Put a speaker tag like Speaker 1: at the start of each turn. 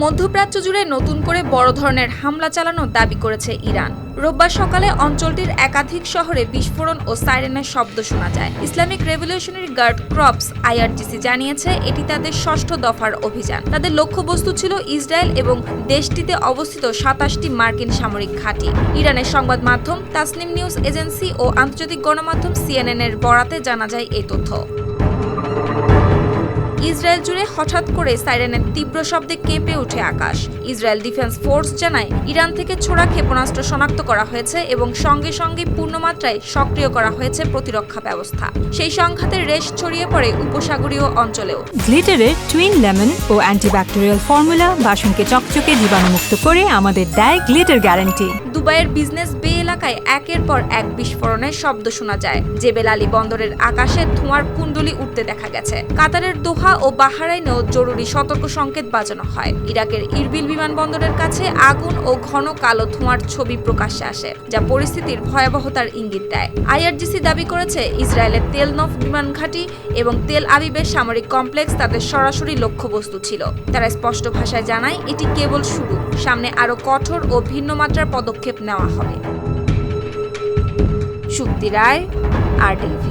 Speaker 1: মধ্যপ্রাচ্য জুড়ে নতুন করে বড় ধরনের হামলা চালানোর দাবি করেছে ইরান। রোববার সকালে অঞ্চলটির একাধিক শহরে বিস্ফোরণ ও সাইরেনের শব্দ শোনা যায়। Islamic revolutionary guard corps IRGC জানিয়েছে এটি তাদের ষষ্ঠ দফার অভিযান। তাদের লক্ষ্যবস্তু ছিল ইসরায়েল এবং দেশটিতে অবস্থিত ২৭টি মার্কিন সামরিক ঘাঁটি। ইরানের সংবাদ মাধ্যম তাসনিম নিউজ এজেন্সি ও আন্তর্জাতিক গণমাধ্যম সিএনএন এর বরাতে জানা যায় এই তথ্য। ইসরায়েল জুড়ে হঠাৎ করে সাইরেনের তীব্র শব্দে কেঁপে ওঠে আকাশ। ইসরায়েল ডিফেন্স ফোর্স জানায় ইরান থেকে ছোড়া ক্ষেপণাস্ত্র শনাক্ত করা হয়েছে এবং সঙ্গে সঙ্গে পূর্ণমাত্রায় সক্রিয় করা হয়েছে প্রতিরক্ষা ব্যবস্থা। সেই সংঘাতের রেশ ছড়িয়ে পড়ে উপসাগরীয় অঞ্চলেও।
Speaker 2: গ্লিটারের টুইন লেমন ও অ্যান্টিব্যাকটেরিয়াল ফর্মুলা বাসনকে চকচকে জীবাণুমুক্ত করে আমাদের দেয় গ্লিটার গ্যারান্টি।
Speaker 1: দুবাইয়ের বিজনেস বে এলাকায় একের পর এক বিস্ফোরণের শব্দ শোনা যায়। জেবেল আলী বন্দরের আকাশে ধোঁয়ার কুণ্ডলি উঠতে দেখা গেছে। কাতারের দোহা ও বাহরাইনেও জরুরি সতর্ক সংকেত বাজানো হয়। ইরাকের ইরবিল বিমানবন্দরের কাছে আগুন ও ঘন কালো ধোঁয়ার ছবি প্রকাশ্যে আসে, যা পরিস্থিতির ভয়াবহতার ইঙ্গিত দেয়। আইআরজিসি দাবি করেছে ইসরায়েলের তেলনভ বিমান ঘাঁটি এবং তেল আবিবের সামরিক কমপ্লেক্স তাদের সরাসরি লক্ষ্যবস্তু ছিল। তারা স্পষ্ট ভাষায় জানায় এটি কেবল শুরু, সামনে আরও কঠোর ও ভিন্ন মাত্রার পদক্ষেপ নেওয়া হবে। শুক্তি রায়, RTV।